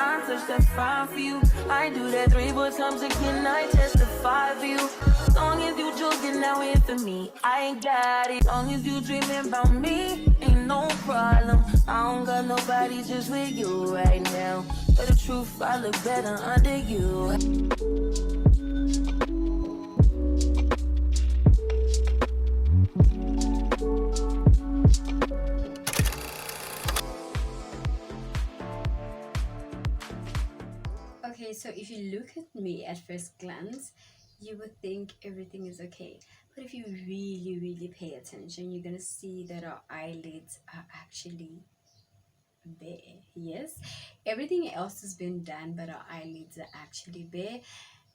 I touch that fine for you. I do that 3-4 times again. I testify for you. As long as you joking now in for me, I ain't got it. As long as you dreaming about me, ain't no problem. I don't got nobody just with you right now. But the truth, I look better under you. Okay, so if you look at me at first glance, you would think everything is okay. But if you really pay attention, you're gonna see that our eyelids are actually bare. Yes, everything else has been done, but our eyelids are actually bare.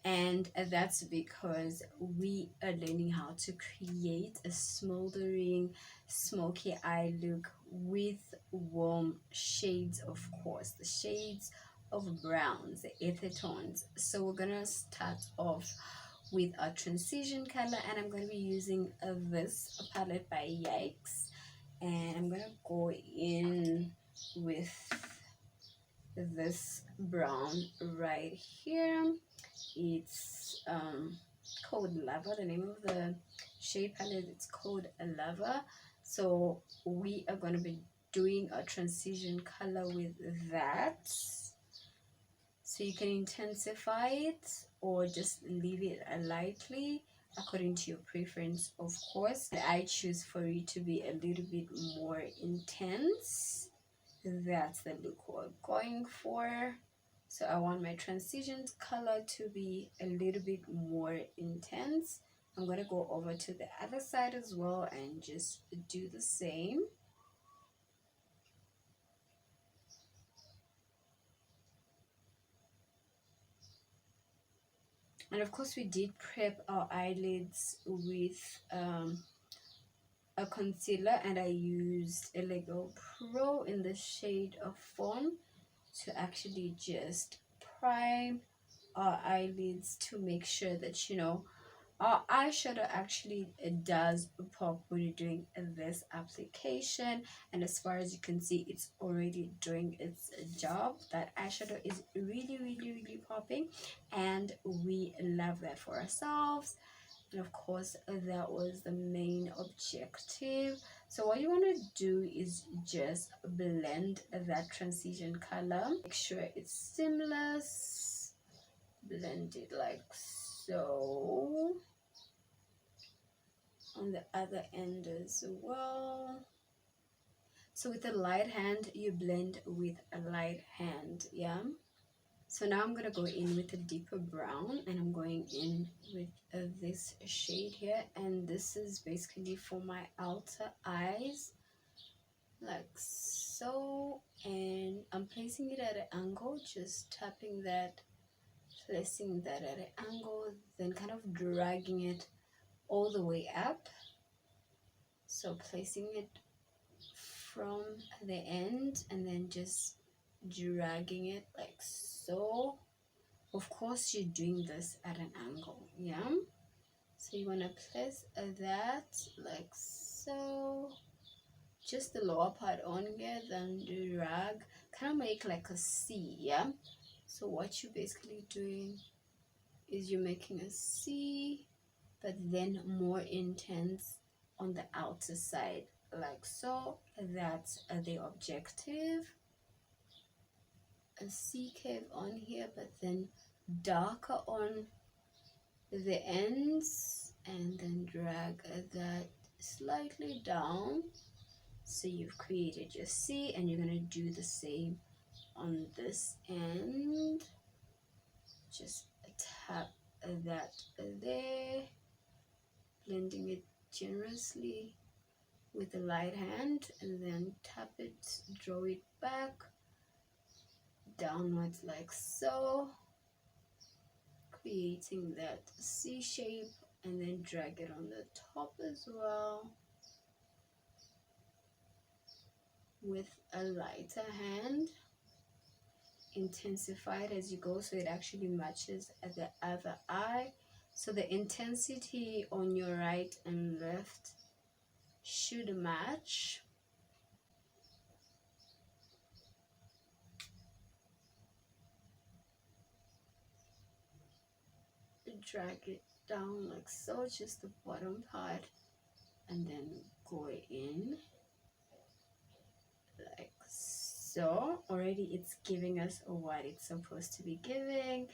And that's because we are learning how to create a smoldering smoky eye look with warm shades, of course, the shades of browns, the ether tones. So we're gonna start off with a transition color, and I'm going to be using this palette by Yikes, and I'm gonna go in with this brown right here. It's called Lava. The name of the shade palette, it's called Lava. So we are going to be doing a transition color with that. So you can intensify it or just leave it lightly according to your preference, of course. I choose for it to be a little bit more intense. That's the look we're going for. So I want my transition color to be a little bit more intense. I'm going to go over to the other side as well and just do the same. And of course we did prep our eyelids with a concealer, and I used a Lego Pro in the shade of Fawn to actually just prime our eyelids to make sure that, you know, our eyeshadow actually does pop when you're doing this application. And as far as you can see, it's already doing its job. That eyeshadow is really popping, and we love that for ourselves. And of course, that was the main objective. So what you want to do is just blend that transition color, make sure it's seamless, blend it like so on the other end as well. So with a light hand, you blend with a light hand. Yeah, so now I'm gonna go in with a deeper brown, and I'm going in with this shade here, and this is basically for my outer eyes like so. And I'm placing it at an angle, just tapping that, placing that at an angle, then kind of dragging it all the way up. So placing it from the end and then just dragging it like so. Of course you're doing this at an angle, yeah, so you want to place that like so, just the lower part on here, then drag, kind of make like a C, yeah. So what you're basically doing is you're making a C, but then more intense on the outer side like so. That's the objective. A C curve on here, but then darker on the ends, and then drag that slightly down. So you've created your C, and you're going to do the same on this end. Just tap that there, blending it generously with the light hand, and then tap it, draw it back downwards like so, creating that C shape, and then drag it on the top as well with a lighter hand. Intensify it as you go so it actually matches at the other eye. So the intensity on your right and left should match. drag it down like so, just the bottom part, and then go in like so. Already it's giving us what it's supposed to be giving.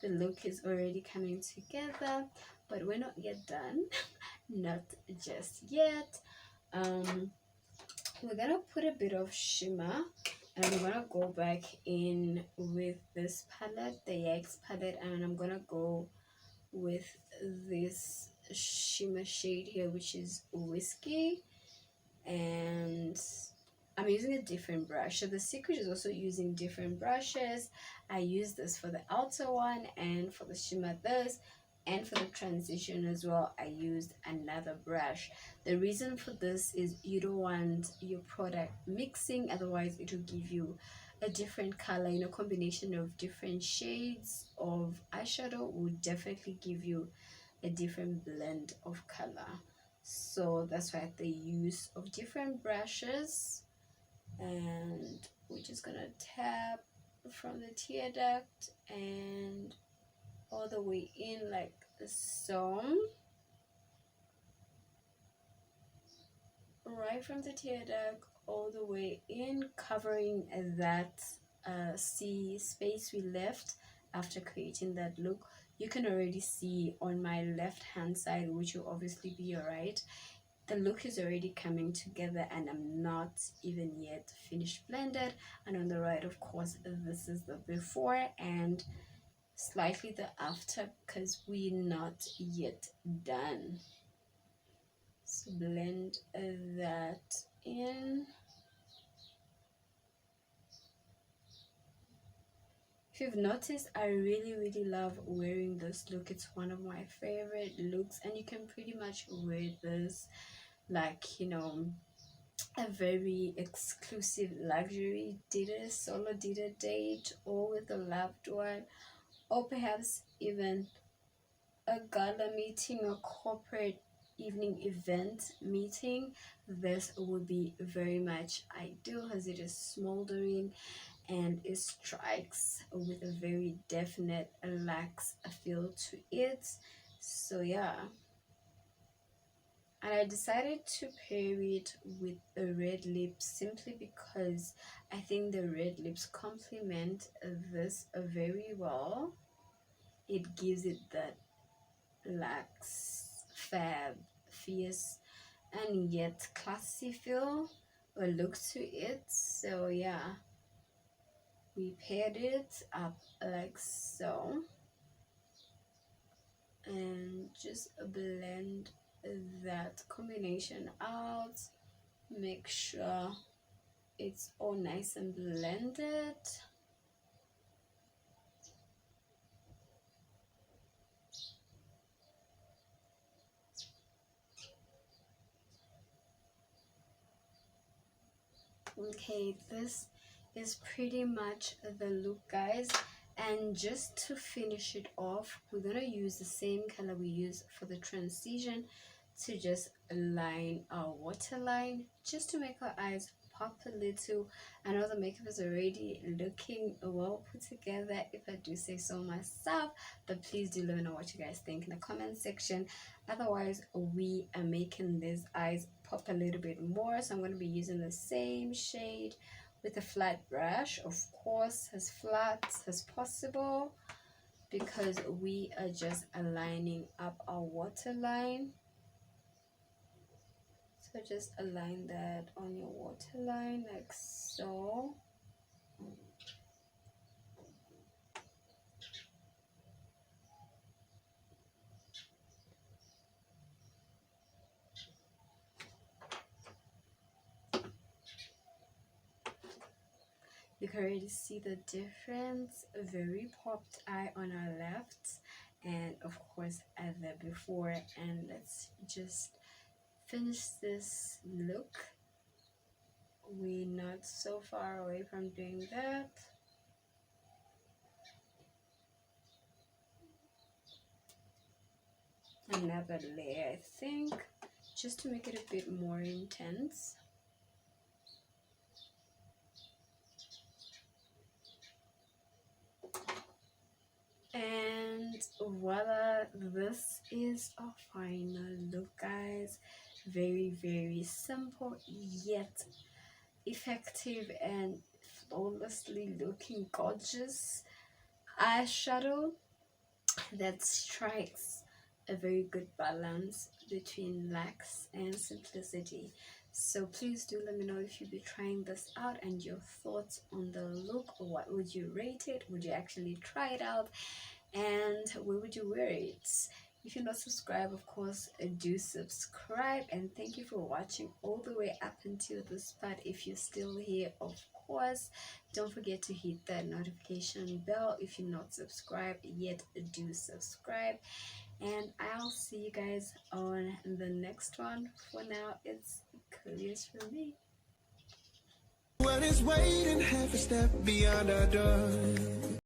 The look is already coming together, but we're not yet done. Not just yet. We're gonna put a bit of shimmer, and I'm gonna go back in with this palette, the Yaks palette, and I'm gonna go with this shimmer shade here, which is Whiskey, and I'm using a different brush. So the secret is also using different brushes. I use this for the outer one, and for the shimmer this, and for the transition as well I used another brush. The reason for this is you don't want your product mixing, otherwise it will give you a different color. You know, combination of different shades of eyeshadow will definitely give you a different blend of color. So that's why the use of different brushes, and we're just gonna tap from the tear duct and all the way in like so, right from the tear duct all the way in, covering that C space we left after creating that look. You can already see on my left hand side, which will obviously be your right, the look is already coming together, and I'm not even yet finished blended. And on the right, of course, this is the before and slightly the after, because we're not yet done. So blend that in. If you've noticed, I really love wearing this look. It's one of my favorite looks, and you can pretty much wear this like, you know, a very exclusive luxury dinner, solo dinner date, or with a loved one, or perhaps even a gala meeting or corporate evening event meeting. This would be very much ideal, as it is smoldering and it strikes with a very definite lax feel to it. So yeah, and I decided to pair it with a red lip simply because I think the red lips complement this very well. It gives it that lax, fab, fierce, and yet classy feel or look to it. So yeah, we paired it up like so, and just blend that combination out. Make sure it's all nice and blended. Okay, this is pretty much the look, guys. And just to finish it off, we're gonna use the same color we use for the transition to just line our waterline, just to make our eyes pop a little. I know the makeup is already looking well put together, if I do say so myself, but please do let me know what you guys think in the comment section. Otherwise, we are making these eyes pop a little bit more, so I'm going to be using the same shade with a flat brush, of course as flat as possible, because we are just aligning up our waterline. So just align that on your waterline like so. You can already see the difference. A very popped eye on our left, and of course at the before. And let's just finish this look. We're not so far away from doing that. Another layer, I think, just to make it a bit more intense. And voila, this is our final look, guys. Very, very simple yet effective and flawlessly looking gorgeous eyeshadow that strikes a very good balance between lax and simplicity. So please do let me know if you'll be trying this out and your thoughts on the look. Or what would you rate it? Would you actually try it out? And where would you wear it? If you're not subscribed, of course, do subscribe. And thank you for watching all the way up until this part. If you're still here, of course, don't forget to hit that notification bell. If you're not subscribed yet, do subscribe. And I'll see you guys on the next one. For now, it's clears for me. What is waiting half a step beyond our door?